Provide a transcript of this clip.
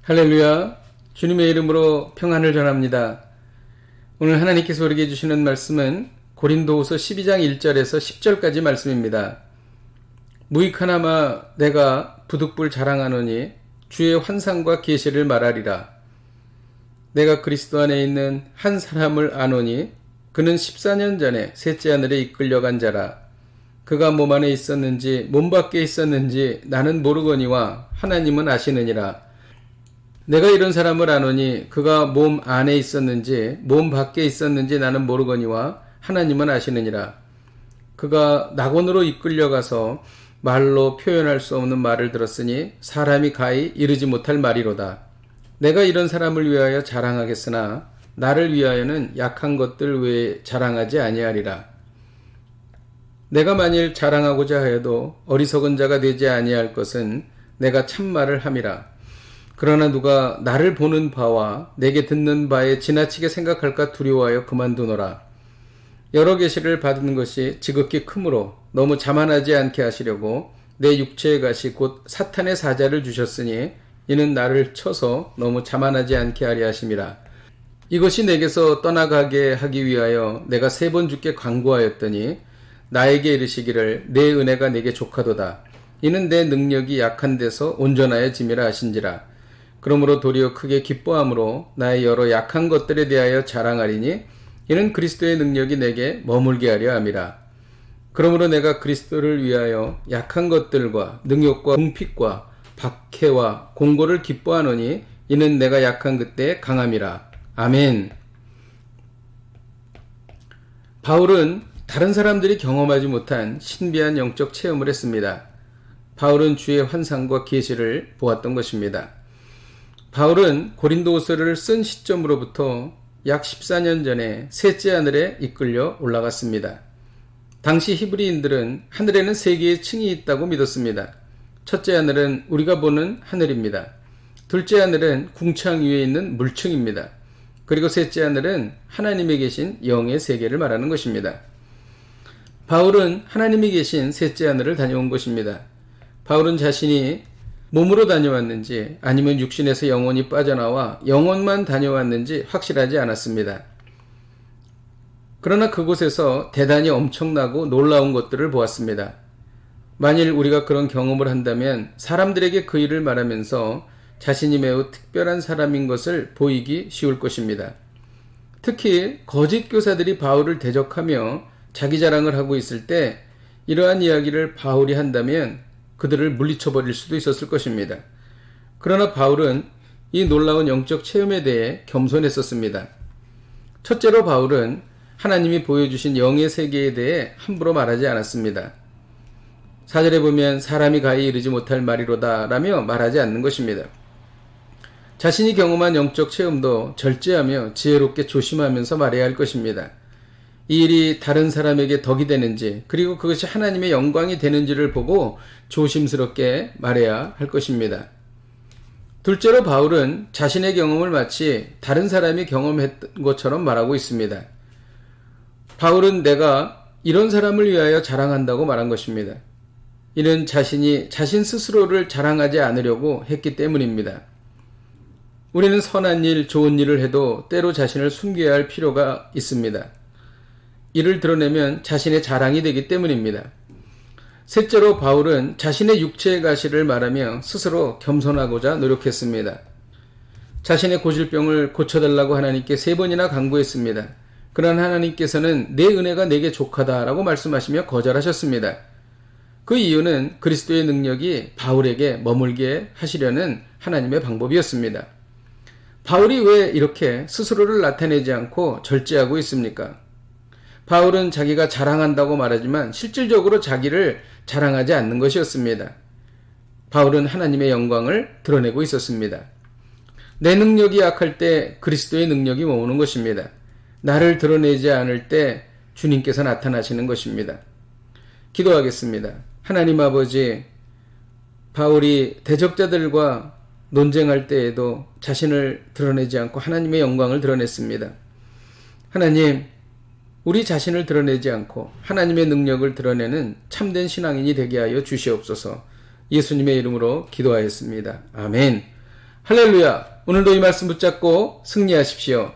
할렐루야. 주님의 이름으로 평안을 전합니다. 오늘 하나님께서 우리에게 주시는 말씀은 고린도후서 12장 1절에서 10절까지 말씀입니다. 무익하나마 내가 부득불 자랑하노니 주의 환상과 계시를 말하리라. 내가 그리스도 안에 있는 한 사람을 아노니 그는 14년 전에 셋째 하늘에 이끌려간 자라. 그가 몸 안에 있었는지 몸 밖에 있었는지 나는 모르거니와 하나님은 아시느니라. 내가 이런 사람을 아노니 그가 몸 안에 있었는지 몸 밖에 있었는지 나는 모르거니와 하나님은 아시느니라. 그가 낙원으로 이끌려가서 말로 표현할 수 없는 말을 들었으니 사람이 가히 이르지 못할 말이로다. 내가 이런 사람을 위하여 자랑하겠으나 나를 위하여는 약한 것들 외에 자랑하지 아니하리라. 내가 만일 자랑하고자 하여도 어리석은 자가 되지 아니할 것은 내가 참말을 함이라. 그러나 누가 나를 보는 바와 내게 듣는 바에 지나치게 생각할까 두려워하여 그만두노라. 여러 계시를 받은 것이 지극히 크므로 너무 자만하지 않게 하시려고 내 육체의 가시 곧 사탄의 사자를 주셨으니 이는 나를 쳐서 너무 자만하지 않게 하려 하심이라. 이것이 내게서 떠나가게 하기 위하여 내가 3번 주께 간구하였더니 나에게 이르시기를 내 은혜가 내게 족하도다. 이는 내 능력이 약한 데서 온전하여짐이라 하신지라. 그러므로 도리어 크게 기뻐함으로 나의 여러 약한 것들에 대하여 자랑하리니 이는 그리스도의 능력이 내게 머물게 하려 함이라. 그러므로 내가 그리스도를 위하여 약한 것들과 능욕과 궁핍과 박해와 공고를 기뻐하노니 이는 내가 약한 그때의 강함이라. 아멘. 바울은 다른 사람들이 경험하지 못한 신비한 영적 체험을 했습니다. 바울은 주의 환상과 계시를 보았던 것입니다. 바울은 고린도후서를 쓴 시점으로부터 약 14년 전에 셋째 하늘에 이끌려 올라갔습니다. 당시 히브리인들은 하늘에는 3개의 층이 있다고 믿었습니다. 첫째 하늘은 우리가 보는 하늘입니다. 둘째 하늘은 궁창 위에 있는 물층입니다. 그리고 셋째 하늘은 하나님이 계신 영의 세계를 말하는 것입니다. 바울은 하나님이 계신 셋째 하늘을 다녀온 것입니다. 바울은 자신이 몸으로 다녀왔는지 아니면 육신에서 영혼이 빠져나와 영혼만 다녀왔는지 확실하지 않았습니다. 그러나 그곳에서 대단히 엄청나고 놀라운 것들을 보았습니다. 만일 우리가 그런 경험을 한다면 사람들에게 그 일을 말하면서 자신이 매우 특별한 사람인 것을 보이기 쉬울 것입니다. 특히 거짓 교사들이 바울을 대적하며 자기 자랑을 하고 있을 때 이러한 이야기를 바울이 한다면 그들을 물리쳐버릴 수도 있었을 것입니다. 그러나 바울은 이 놀라운 영적 체험에 대해 겸손했었습니다. 첫째로 바울은 하나님이 보여주신 영의 세계에 대해 함부로 말하지 않았습니다. 4절에 보면 사람이 가히 이르지 못할 말이로다 라며 말하지 않는 것입니다. 자신이 경험한 영적 체험도 절제하며 지혜롭게 조심하면서 말해야 할 것입니다. 이 일이 다른 사람에게 덕이 되는지 그리고 그것이 하나님의 영광이 되는지를 보고 조심스럽게 말해야 할 것입니다. 둘째로 바울은 자신의 경험을 마치 다른 사람이 경험했던 것처럼 말하고 있습니다. 바울은 내가 이런 사람을 위하여 자랑한다고 말한 것입니다. 이는 자신이 자신 스스로를 자랑하지 않으려고 했기 때문입니다. 우리는 선한 일, 좋은 일을 해도 때로 자신을 숨겨야 할 필요가 있습니다. 이를 드러내면 자신의 자랑이 되기 때문입니다. 셋째로 바울은 자신의 육체의 가시를 말하며 스스로 겸손하고자 노력했습니다. 자신의 고질병을 고쳐달라고 하나님께 3번이나 간구했습니다. 그러나 하나님께서는 내 은혜가 내게 족하다라고 말씀하시며 거절하셨습니다. 그 이유는 그리스도의 능력이 바울에게 머물게 하시려는 하나님의 방법이었습니다. 바울이 왜 이렇게 스스로를 나타내지 않고 절제하고 있습니까? 바울은 자기가 자랑한다고 말하지만 실질적으로 자기를 자랑하지 않는 것이었습니다. 바울은 하나님의 영광을 드러내고 있었습니다. 내 능력이 약할 때 그리스도의 능력이 머무는 것입니다. 나를 드러내지 않을 때 주님께서 나타나시는 것입니다. 기도하겠습니다. 하나님 아버지, 바울이 대적자들과 논쟁할 때에도 자신을 드러내지 않고 하나님의 영광을 드러냈습니다. 하나님, 우리 자신을 드러내지 않고 하나님의 능력을 드러내는 참된 신앙인이 되게 하여 주시옵소서. 예수님의 이름으로 기도하였습니다. 아멘. 할렐루야! 오늘도 이 말씀 붙잡고 승리하십시오.